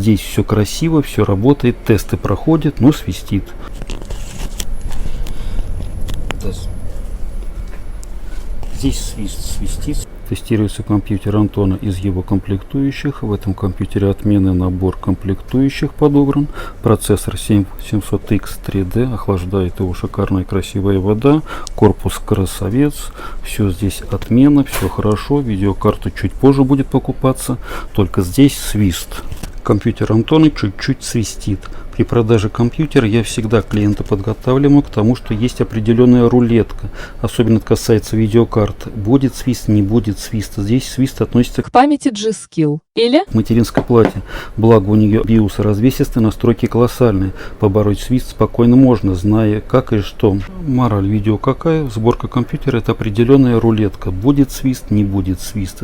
Здесь все красиво, все работает, тесты проходят, но свистит. Здесь свистит. Тестируется компьютер Антона из его комплектующих. В этом компьютере отменный набор комплектующих подобран. Процессор 7700X 3D. Охлаждает его шикарная красивая вода. Корпус красавец. Все здесь отмена, все хорошо. Видеокарта чуть позже будет покупаться. Только здесь свист. Компьютер Антона чуть-чуть свистит. При продаже компьютера я всегда клиента подготавливаю к тому, что есть определенная рулетка. Особенно это касается видеокарт. Будет свист, не будет свиста. Здесь свист относится К памяти G-Skill или материнской плате. Благо у нее биосы развесистые, настройки колоссальные. Побороть свист спокойно можно, зная как и что. Мораль видео какая? Сборка компьютера — это определенная рулетка. Будет свист, не будет свиста.